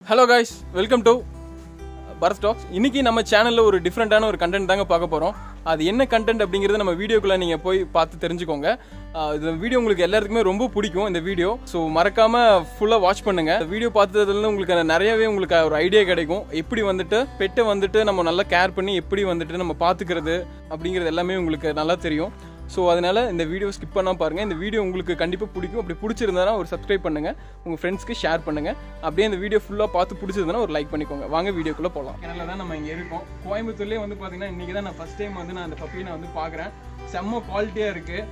Hello guys, welcome to Bharat Talks. இன்னைக்கு நம்ம சேனல்ல ஒரு டிஃபரண்டான ஒரு கண்டென்ட் தாங்க பார்க்க போறோம். அது என்ன கண்டென்ட் அப்படிங்கறது நம்ம வீடியோக்குள்ள நீங்க போய் பார்த்து தெரிஞ்சுக்கோங்க. இந்த வீடியோ உங்களுக்கு எல்லாருக்குமே ரொம்ப பிடிக்கும் இந்த வீடியோ. சோ மறக்காம ஃபுல்லா வாட்ச் பண்ணுங்க. இந்த வீடியோ பார்த்ததுல உங்களுக்கு நிறையவே உங்களுக்கு ஒரு ஐடியா கிடைக்கும். எப்படி வந்துட்டு பெட்டை வந்துட்டு நம்ம நல்லா கேர் பண்ணி எப்படி வந்துட்டு நம்ம பாத்துக்கிறது அப்படிங்கிறது எல்லாமே உங்களுக்கு நல்லா தெரியும். ஸோ அதனால் இந்த வீடியோ ஸ்கிப் பண்ணால் பாருங்கள். இந்த வீடியோ உங்களுக்கு கண்டிப்பாக பிடிக்கும். அப்படி பிடிச்சிருந்தா ஒரு சப்ஸ்கிரைப் பண்ணுங்கள், உங்கள் ஃப்ரெண்ட்ஸ்க்கு ஷேர் பண்ணுங்கள். அப்படியே இந்த வீடியோ ஃபுல்லாக பார்த்து பிடிச்சிருந்தா ஒரு லைக் பண்ணிக்கோங்க. வாங்க வீடியோக்குள்ளே போகலாம். கேரளா தான் நம்ம இங்கே இருக்கோம். கோயம்புத்தூர்லேயே வந்து பார்த்தீங்கன்னா இன்றைக்கி தான் நான் ஃபஸ்ட் டைம் வந்து நான் அந்த பப்பியை நான் வந்து பார்க்குறேன். செம்ம குவாலிட்டியாக இருக்குது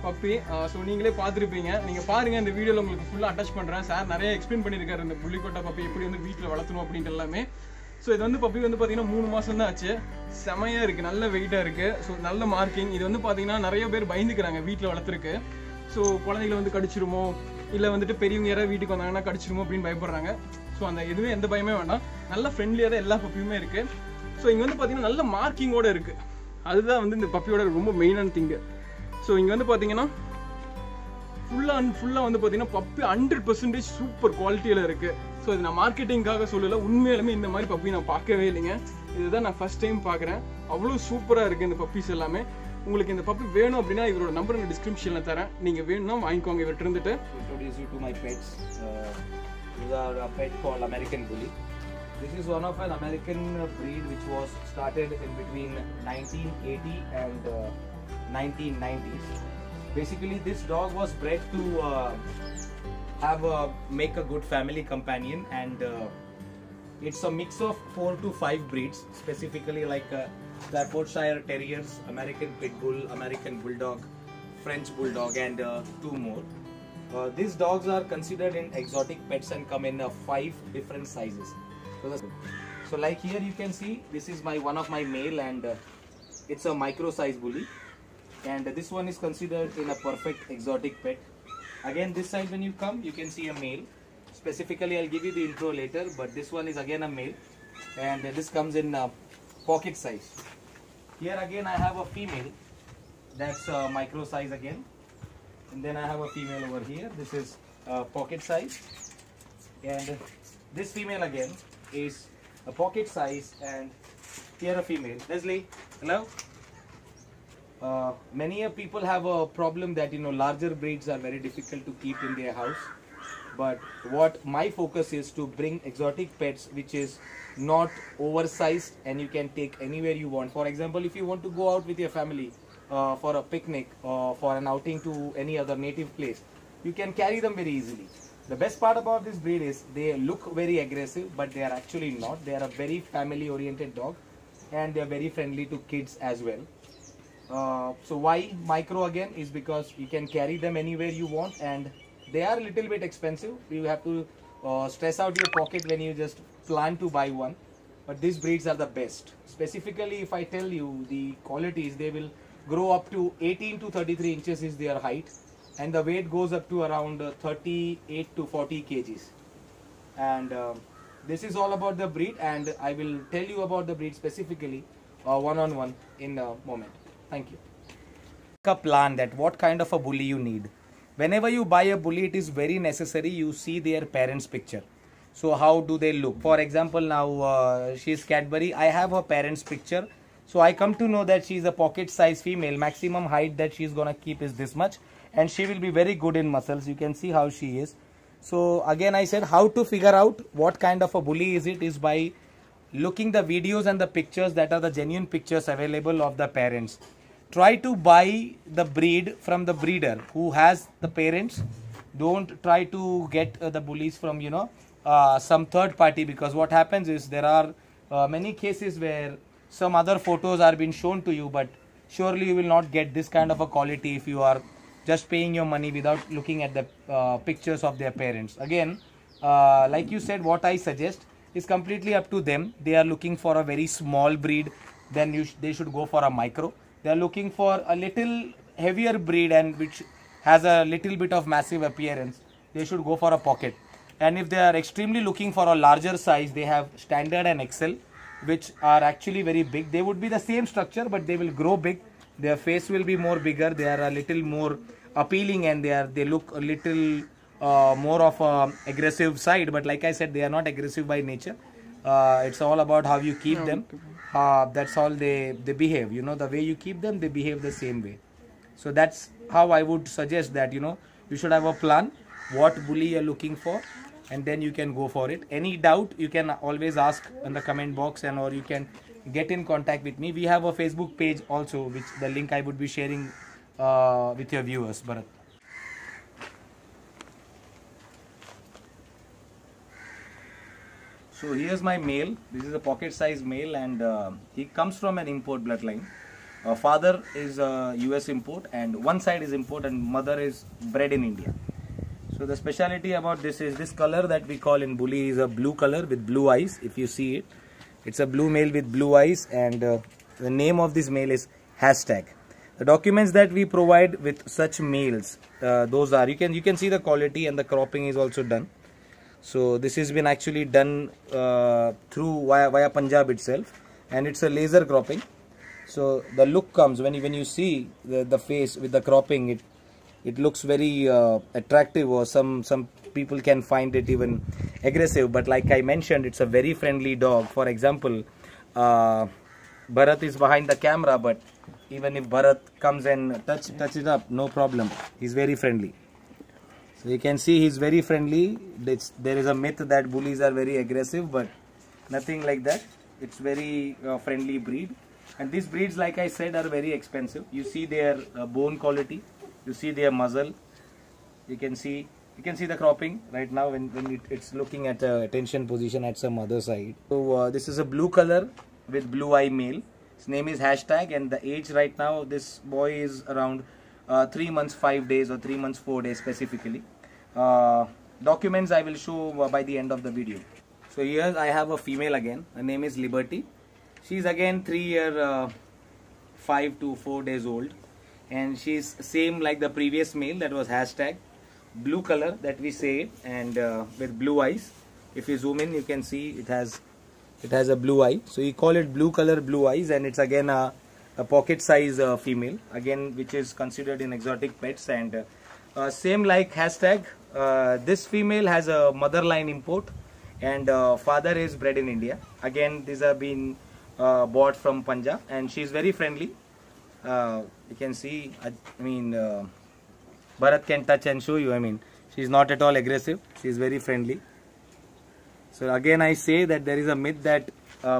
பப்பி. ஸோ நீங்களே பார்த்துருப்பீங்க. நீங்கள் பாருங்கள், இந்த வீடியோவில் உங்களுக்கு ஃபுல்லாக அட்டாச் பண்ணுறேன். சார் நிறைய எக்ஸ்பிளைன் பண்ணியிருக்காரு இந்த புள்ளிக்கோட்டை பப்பி எப்படி வந்து வீட்டில் வளர்த்தணும் அப்படின்ட்டு எல்லாமே. ஸோ இது வந்து பப்பி வந்து பார்த்தீங்கன்னா 3 மாதம் தான் ஆச்சு. செமையாக இருக்குது, நல்ல வெயிட்டாக இருக்குது. ஸோ நல்ல மார்க்கிங். இது வந்து பார்த்தீங்கன்னா நிறைய பேர் பயந்துக்கிறாங்க வீட்டில் வளர்த்துருக்கு. ஸோ குழந்தைகளை வந்து கடிச்சிருமோ இல்லை வந்துட்டு பெரியவங்க யாராவது வீட்டுக்கு வந்தாங்கன்னா கடிச்சிருமோ அப்படின்னு பயப்படுறாங்க. ஸோ அந்த எதுவுமே எந்த பயமே வேண்டாம். நல்ல ஃப்ரெண்ட்லியாக தான் எல்லா பப்பியுமே இருக்குது. ஸோ இங்கே வந்து பார்த்தீங்கன்னா நல்ல மார்க்கிங்கோடு இருக்குது. அதுதான் வந்து இந்த பப்பியோட ரொம்ப மெயினான திங்கு. ஸோ இங்கே வந்து பார்த்தீங்கன்னா ஃபுல்லாக வந்து பார்த்தீங்கன்னா பப்பி 100% சூப்பர் குவாலிட்டியில் இருக்குது. ஸோ இது நான் மார்க்கெட்டிங்காக சொல்லலை, உண்மையிலுமே இந்த மாதிரி பப்பி நான் பார்க்கவே இல்லைங்க. இதுதான் நான் ஃபர்ஸ்ட் டைம் பார்க்குறேன். அவ்வளோ சூப்பராக இருக்குது இந்த பப்பீஸ் எல்லாமே. உங்களுக்கு இந்த பப்பி வேணும் அப்படின்னா இவரோட நம்பர் நான் டிஸ்கிரிப்ஷனில் தரேன். நீங்கள் வேணும்னா வாங்கிக்கோங்க இவர்கிட்ட இருந்துட்டு. Introduce you to my pets. These are a pet called American Bully. This is one of an American breed which was started in between 1980 and 1990s. Basically, this dog was bred to make a good family companion, and it's a mix of 4 to 5 breeds, specifically like Staffordshire Terriers, American Pit Bull, American Bulldog, French Bulldog, and 2 more. These dogs are considered in exotic pets and come in 5 different sizes. So like here you can see, this is one of my male, and it's a micro size bully, and this one is considered in a perfect exotic pet. Again, this side when you come, you can see a male. Specifically, I'll give you the intro later, but this one is again a male, and this comes in pocket size. Here again I have a female, that's micro size again, and then I have a female over here. This is pocket size, and this female again is a pocket size, and here a female. Leslie, hello. Many people have a problem that larger breeds are very difficult to keep in their house, but what my focus is to bring exotic pets which is not oversized and you can take anywhere you want. For example, if you want to go out with your family for a picnic or for an outing to any other native place, you can carry them very easily. The best part about this breed is they look very aggressive, but they are actually not. They are a very family oriented dog, and they are very friendly to kids as well. So why micro again is because you can carry them anywhere you want, and they are a little bit expensive. You have to stress out your pocket when you just plan to buy one, but these breeds are the best. Specifically, if I tell you the qualities, they will grow up to 18 to 33 inches is their height, and the weight goes up to around 38 to 40 kgs. And this is all about the breed, and I will tell you about the breed specifically one-on-one in a moment. Thank you. A plan that what kind of a bully you need. Whenever you buy a bully, it is very necessary you see their parents' picture. So how do they look? For example, now she is Cadbury. I have her parents' picture. So I come to know that she is a pocket size female. Maximum height that she is gonna keep is this much, and she will be very good in muscles. You can see how she is. So again, I said how to figure out what kind of a bully is it is by looking the videos and the pictures that are the genuine pictures available of the parents. Try to buy the breed from the breeder who has the parents. Don't try to get the bullies from some third party, because what happens is there are many cases where some other photos are being shown to you, but surely you will not get this kind of a quality if you are just paying your money without looking at the pictures of their parents. Again, like you said, what I suggest is completely up to them. They are looking for a very small breed, then they should go for a micro. They are looking for a little heavier breed and which has a little bit of massive appearance, they should go for a pocket. And if they are extremely looking for a larger size, they have standard and XL, which are actually very big. They would be the same structure, but they will grow big. Their face will be more bigger. They are a little more appealing, and they look a little more of a aggressive side, but like I said, they are not aggressive by nature. It's all about how you keep them. That's all they behave. You know, the way you keep them, they behave the same way. So that's how I would suggest that, you know, you should have a plan, what bully you're looking for, and then you can go for it. Any doubt, you can always ask in the comment box, and or you can get in contact with me. We have a Facebook page also, which the link I would be sharing with your viewers, Bharat. So here's my male. This is a pocket size male, and he comes from an import bloodline. Father is a US import, and one side is import, and mother is bred in India. So the speciality about this is this color that we call in bully is a blue color with blue eyes. If you see it, it's a blue male with blue eyes, and the name of this male is Hashtag. The documents that we provide with such males, those are, you can see the quality, and the cropping is also done. So this has been actually done through via Punjab itself, and it's a laser cropping. So the look comes when you see the face with the cropping, it looks very attractive, or some people can find it even aggressive. But like I mentioned, it's a very friendly dog. For example, Bharat is behind the camera, but even if Bharat comes and touch it up, no problem. He's very friendly. So you can see he's very friendly. There is a myth that bullies are very aggressive, but nothing like that. It's very friendly breed. And these breeds, like I said, are very expensive. You see their bone quality. You see their muzzle. You can see the cropping right now when it's looking at attention position at some other side. So this is a blue color with blue eye male. His name is Hashtag, and the age right now, this boy is around 3 months 5 days or 3 months 4 days specifically. Documents I will show by the end of the video. So here I have a female again. Her name is Liberty. She's again 3 year 5 to 4 days old, and she's same like the previous male that was Hashtag. Blue color that we say, and with blue eyes. If you zoom in, you can see it has a blue eye. So you call it blue color, blue eyes, and it's again a pocket size female, again which is considered in exotic pets. And same like Hashtag, this female has a motherline import, and father is bred in India. Again, these have been bought from Punjab, and she's very friendly. You can see, Bharat can touch and show you. I mean, she's not at all aggressive. She's very friendly. So again, I say that there is a myth that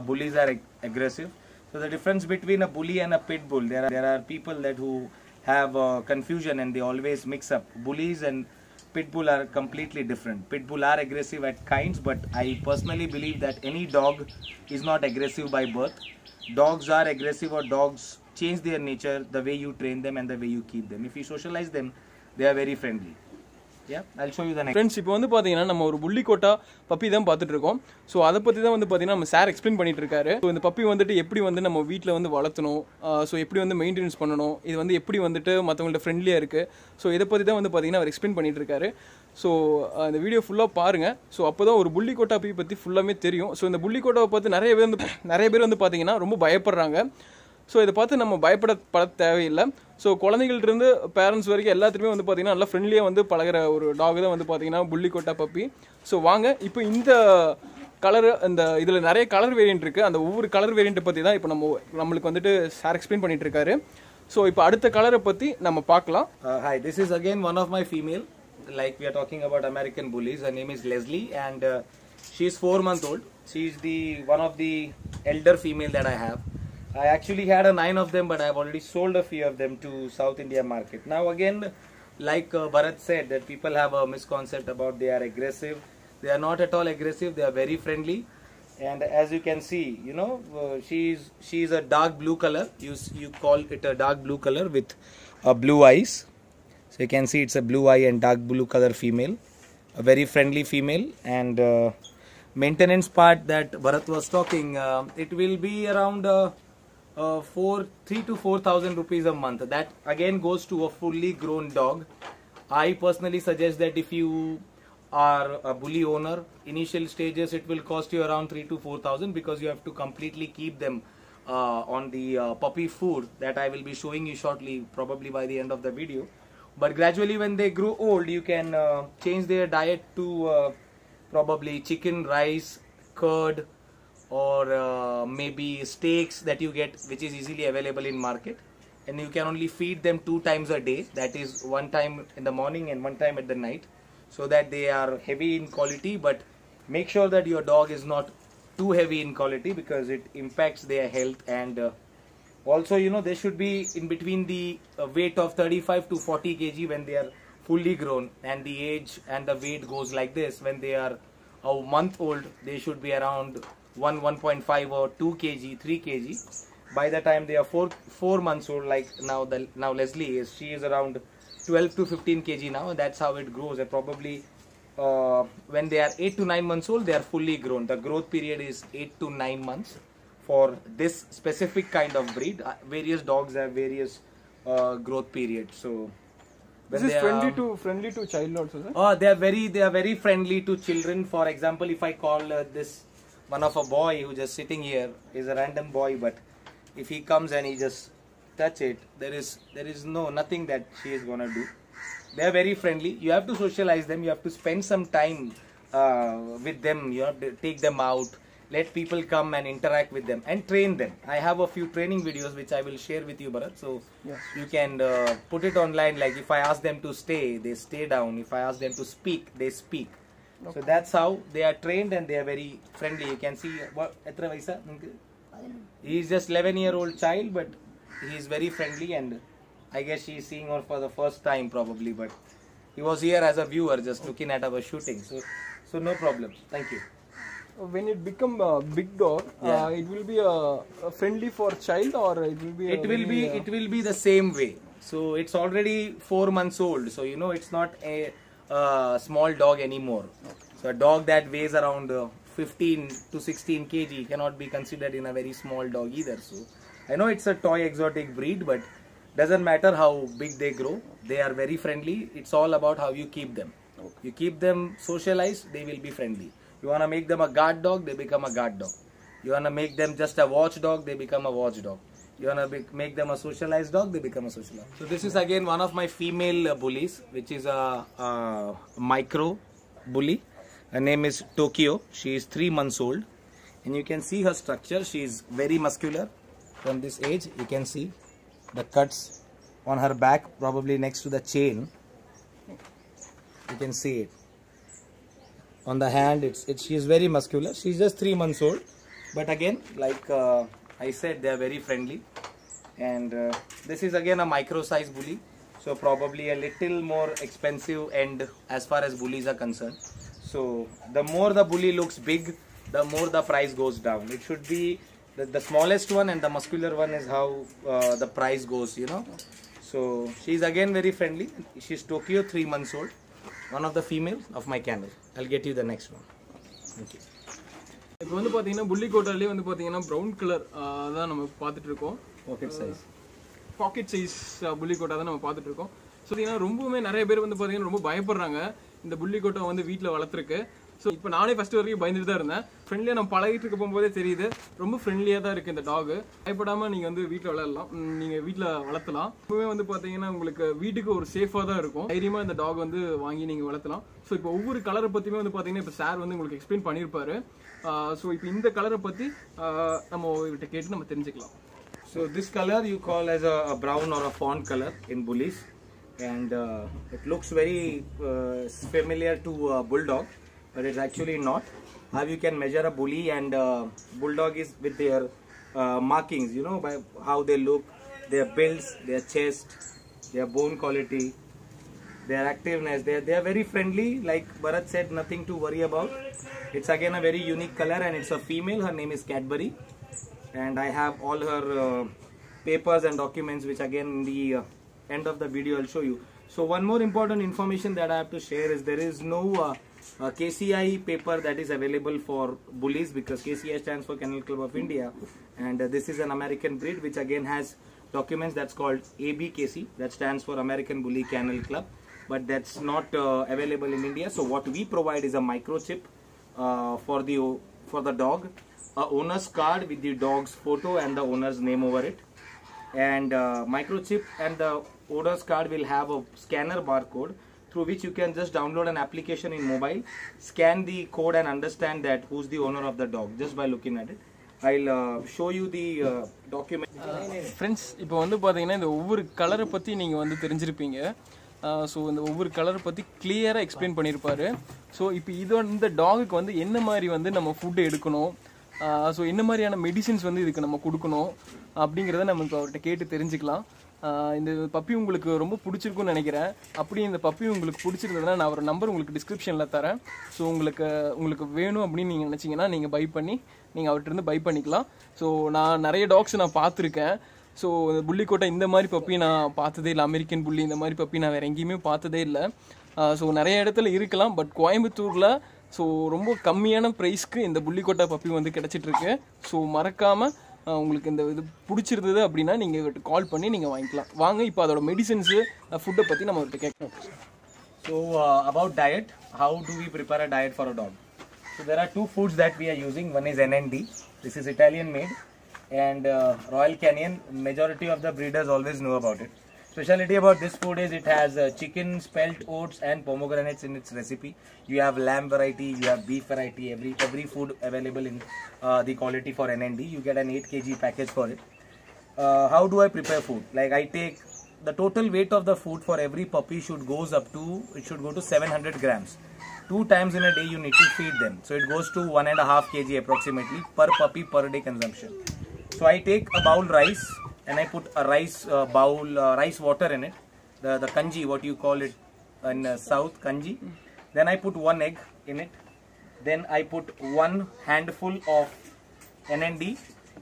bullies are aggressive. So the difference between a bully and a pit bull, there are people who have confusion, and they always mix up. Bullies and pit bull are completely different. Pit bull are aggressive at kinds, but I personally believe that any dog is not aggressive by birth. Dogs are aggressive, or dogs change their nature the way you train them and the way you keep them. If you socialize them, they are very friendly. Yeah, I'll show you the next. Friends, இப்போ வந்து பாத்தீங்கன்னா நம்ம ஒரு புள்ளி quota puppy தான் பார்த்துட்டு இருக்கோம். So அதை பற்றி தான் வந்து பார்த்தீங்கன்னா நம்ம சார் எக்ஸ்பிளைன் பண்ணிட்டு இருக்காரு. ஸோ இந்த பப்பி வந்துட்டு எப்படி வந்து நம்ம வீட்டில் வந்து வளர்த்தணும், ஸோ எப்படி வந்து மெயின்டெனன்ஸ் பண்ணணும், இது வந்து எப்படி வந்துட்டு மற்றவங்கள்ட்ட ஃப்ரெண்ட்லியாக இருக்குது. ஸோ இதை பற்றி தான் வந்து பார்த்தீங்கன்னா அவர் எக்ஸ்பிளைன் பண்ணிட்டு இருக்காரு. ஸோ இந்த வீடியோ ஃபுல்லாக பாருங்கள். ஸோ அப்போ தான் ஒரு புள்ளி கோட்டா பப்பி பற்றி ஃபுல்லாமே தெரியும். ஸோ இந்த புள்ளி கோட்டாவை பார்த்து நிறைய பேர் வந்து பார்த்தீங்கன்னா ரொம்ப பயப்படுறாங்க. ஸோ இதை பார்த்து நம்ம பயப்பட தேவையில்லை. ஸோ குழந்தைகள்கிட்ட பேரண்ட்ஸ் வரைக்கும் எல்லாத்துக்குமே வந்து பார்த்தீங்கன்னா நல்லா ஃப்ரெண்ட்லியாக வந்து பழகிற ஒரு டாக் தான் வந்து பார்த்தீங்கன்னா புள்ளி கோட்டா பப்பி. ஸோ வாங்க இப்போ இந்த கலர், இந்த இதில் நிறைய கலர் வேரியன்ட் இருக்குது. அந்த ஒவ்வொரு கலர் வேரியண்ட்டை பற்றி தான் இப்போ நம்மளுக்கு வந்துட்டு சார் எக்ஸ்பிளைன் பண்ணிட்டு இருக்காரு. ஸோ இப்போ அடுத்த கலரை பற்றி நம்ம பார்க்கலாம். Hi, this is again one of my female. Like we are talking about American bullies. Her name is Leslie, and she is 4 months old. She is one of the elder female that I have. I actually had 9 of them, but I have already sold a few of them to South India market. Now again, like Bharat said, that people have a misconception about they are aggressive. They are not at all aggressive. They are very friendly. And as you can see, you know, she is a dark blue color. You call it a dark blue color with blue eyes. So you can see it's a blue eye and dark blue color female. A very friendly female. And maintenance part that Bharat was talking, it will be around 3 to 4,000 rupees a month. That again goes to a fully grown dog. I personally suggest that if you are a bully owner, initial stages it will cost you around 3 to 4,000, because you have to completely keep them on the puppy food that I will be showing you shortly, probably by the end of the video. But gradually when they grow old, you can change their diet to probably chicken, rice, curd, or maybe steaks that you get, which is easily available in market. And you can only feed them 2 times a day, that is one time in the morning and one time at the night, so that they are heavy in quality. But make sure that your dog is not too heavy in quality, because it impacts their health. And also, you know, they should be in between the weight of 35 to 40 kg when they are fully grown, and the age and the weight goes like this. When they are a month old, they should be around 1.5 or 2 kg, 3 kg. By the time they are 4 months old, like now Leslie is, she is around 12 to 15 kg now, and that's how it grows. And probably when they are 8 to 9 months old, they are fully grown. The growth period is 8 to 9 months for this specific kind of breed. Various dogs have various growth periods. So this is friendly to child also, sir? Oh, they are very friendly to children. For example, if I call this one of a boy who just sitting here, is a random boy, but if he comes and he just touch it, there is nothing that she is gonna do. They are very friendly. You have to socialize them. You have to spend some time with them. You have to take them out, let people come and interact with them, and train them. I have a few training videos which I will share with you, Bharat. So yes, you can put it online. Like if I ask them to stay, they stay down. If I ask them to speak, they speak. Okay. So that's how they are trained, and they are very friendly. You can see what etra vaisa. He is just 11-year-old child, but he is very friendly, and I guess she is seeing her for the first time probably. But he was here as a viewer, just looking at our shooting. So no problem. Thank you. When it become a big dog, Yeah. it will be a friendly for child, or it will be? It will be the same way. So it's already 4 months old. So you know it's not a small dog anymore. So a dog that weighs around 15 to 16 kg cannot be considered in a very small dog either. So I know it's a toy exotic breed, but doesn't matter how big they grow. They are very friendly. It's all about how you keep them. You keep them socialized, they will be friendly. You want to make them a guard dog, they become a guard dog. You want to make them just a watch dog, they become a watch dog. You want to make them a socialized dog, they become a socialized. So this is again one of my female bullies, which is a micro bully. Her name is Tokyo. She is 3 months old, and you can see her structure. She is very muscular. From this age, you can see the cuts on her back, probably next to the chain. You can see it on the hand. She is very muscular. She is just 3 months old, but again, like I said, they are very friendly. And this is again a micro size bully, so probably a little more expensive end as far as bullies are concerned. So the more the bully looks big, the more the price goes down. It should be the smallest one, and the muscular one is how the price goes, you know. So she's again very friendly. She's Tokyo, 3 months old. One of the females of my kennel. I'll get you the next one. Thank you. இப்போ வந்து பாத்தீங்கன்னா புள்ளி கோட்டாலே வந்து பாத்தீங்கன்னா brown colour தான் நம்ம பார்த்துட்டு இருக்கோம். பாக்கெட் சைஸ் புள்ளி கோட்டா தான் நம்ம பார்த்துட்டு இருக்கோம். ஸோ பார்த்தீங்கன்னா ரொம்பவுமே நிறைய பேர் வந்து பார்த்தீங்கன்னா ரொம்ப பயப்படுறாங்க இந்த புள்ளி கோட்டை வந்து வீட்டில் வளர்த்துருக்கு. ஸோ இப்போ நானே ஃபர்ஸ்ட் வரைக்கும் பயந்துட்டு தான் இருந்தேன். ஃப்ரெண்ட்லியாக நம்ம பழகிட்டு இருக்க போகும்போதே தெரியுது ரொம்ப ஃப்ரெண்ட்லியாக தான் இருக்குது இந்த டாக். பயப்படாமல் நீங்கள் வந்து வீட்டில் விளையாடலாம், நீங்கள் வீட்டில் வளர்த்தலாம். இப்போவே வந்து பார்த்தீங்கன்னா உங்களுக்கு வீட்டுக்கு ஒரு சேஃபாக தான் இருக்கும். தைரியமாக இந்த டாக் வந்து வாங்கி நீங்கள் வளர்த்தலாம். ஸோ இப்போ ஒவ்வொரு கலரை பற்றியுமே வந்து பார்த்தீங்கன்னா இப்போ சார் வந்து உங்களுக்கு எக்ஸ்பிளைன் பண்ணியிருப்பாரு. ஸோ இப்போ இந்த கலரை பற்றி நம்ம இவர்கிட்ட கேட்டு நம்ம தெரிஞ்சுக்கலாம். So this color you call as a brown or a fawn color in bullies, and it looks very familiar to bulldog, but it's actually not. How you can measure a bully and bulldog is with their markings, you know, by how they look, their builds, their chest, their bone quality, their activeness. They are very friendly. Like Bharat said, nothing to worry about. It's again a very unique color, and it's a female. Her name is Cadbury. And I have all her papers and documents, which again in the end of the video I'll show you. So one more important information that I have to share is there is no KCI paper that is available for bullies, because KCI stands for Kennel Club of India, and this is an American breed which again has documents that's called ABKC, that stands for American Bully Kennel Club, but that's not available in India. So what we provide is a microchip for the dog, a owner's card with the dog's photo and the owner's name over it, and microchip and the owner's card will have a scanner barcode through which you can just download an application in mobile, scan the code and understand that who's the owner of the dog just by looking at it. I'll show you the document. Friends இப்போ வந்து பார்த்தீங்கன்னா இந்த ஒவ்வொரு கலரை பற்றி நீங்கள் வந்து தெரிஞ்சிருப்பீங்க. ஸோ இந்த ஒவ்வொரு கலரை பற்றி கிளியராக எக்ஸ்பிளைன் பண்ணியிருப்பாரு. ஸோ இப்போ இந்த டாகுக்கு வந்து என்ன மாதிரி வந்து நம்ம ஃபுட்டு எடுக்கணும், ஸோ என்ன மாதிரியான மெடிசின்ஸ் வந்து இதுக்கு நம்ம கொடுக்கணும் அப்படிங்கிறத நம்ம இப்போ அவர்கிட்ட கேட்டு தெரிஞ்சுக்கலாம். இந்த பப்பி உங்களுக்கு ரொம்ப பிடிச்சிருக்குன்னு நினைக்கிறேன். அப்படி இந்த பப்பி உங்களுக்கு பிடிச்சிருந்ததுன்னா நான் ஒரு நம்பர் உங்களுக்கு டிஸ்கிரிப்ஷனில் தரேன். ஸோ உங்களுக்கு வேணும் அப்படின்னு நீங்கள் நினச்சிங்கன்னா நீங்கள் பை பண்ணி நீங்கள் அவர்கிட்ட பை பண்ணிக்கலாம். ஸோ நான் நிறைய டாக்ஸ் நான் பார்த்துருக்கேன். ஸோ புள்ளிக்கோட்டை இந்த மாதிரி பப்பி நான் பார்த்ததே இல்லை. அமெரிக்கன் புள்ளி இந்த மாதிரி பப்பி நான் வேறு எங்கேயுமே பார்த்ததே இல்லை. ஸோ நிறைய இடத்துல இருக்கலாம், பட் கோயம்புத்தூரில் ஸோ ரொம்ப கம்மியான ப்ரைஸ்க்கு இந்த புள்ளிக்கோட்டை பப்பி வந்து கிடச்சிட்ருக்கு. ஸோ மறக்காமல் உங்களுக்கு இந்த இது பிடிச்சிருந்தது அப்படின்னா நீங்கள் கால் பண்ணி நீங்கள் வாங்கிக்கலாம். வாங்க இப்போ அதோட மெடிசன்ஸு ஃபுட்டை பற்றி நம்ம அவர்கிட்ட கேட்கணும். So about diet, how do we prepare a diet for a dog? So there are two foods that we are using. One is NND. This is Italian made, and Royal Canin. Majority of the breeders always know about it. Speciality about this food is it has chicken, spelt oats and pomegranates in its recipe. You have lamb variety, you have beef variety, every food available in the quality for NND. You get an 8 kg package for it. How do I prepare food? Like I take the total weight of the food for every puppy should go to 700 grams. 2 times in a day you need to feed them. So it goes to 1.5 kg approximately per puppy per day consumption. So I take a bowl rice and I put a rice rice water in it, the kanji, what you call it in south, kanji. Then I put 1 egg in it. Then I put 1 handful of NND,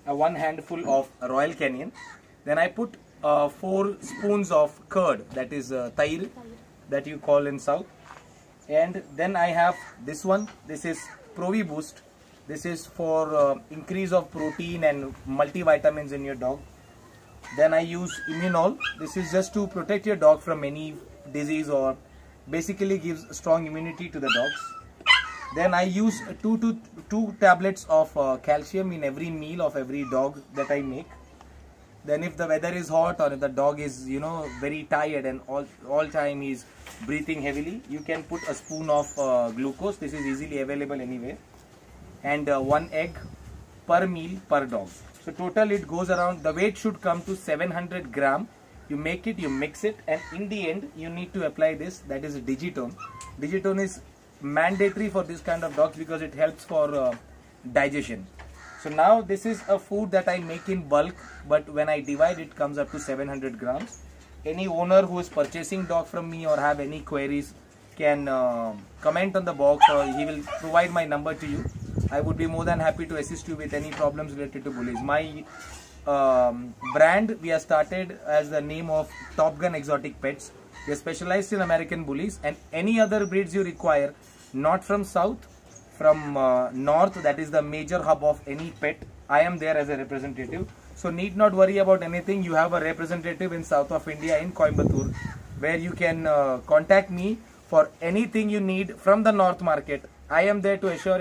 1 handful of Royal Canin. Then I put 4 spoons of curd, that is tail that you call in south. And then I have this one. This is Provi Boost. This is for increase of protein and multivitamins in your dog. Then I use Immunol. This is just to protect your dog from any disease or basically gives strong immunity to the dogs. Then I use 2 tablets of calcium in every meal of every dog that I make. Then if the weather is hot or if the dog is very tired and all time he is breathing heavily, you can put a spoon of glucose. This is easily available anywhere. And 1 egg per meal per dog. So total it goes around, the weight should come to 700 gram. You make it, you mix it, and in the end you need to apply this, that is Digitone. Digitone is mandatory for this kind of dogs because it helps for digestion. So now this is a food that I make in bulk, but when I divide it comes up to 700 grams. Any owner who is purchasing dog from me or have any queries can comment on the box, or he will provide my number to you. I would be more than happy to assist you with any problems related to bullies. My brand we have started as the name of Top Gun Exotic Pets. We are specialized in American bullies and any other breeds you require, not from south, from north, that is the major hub of any pet. I am there as a representative. So need not worry about anything. You have a representative in south of India in Coimbatore, where you can contact me for anything you need from the north market. I am there to assure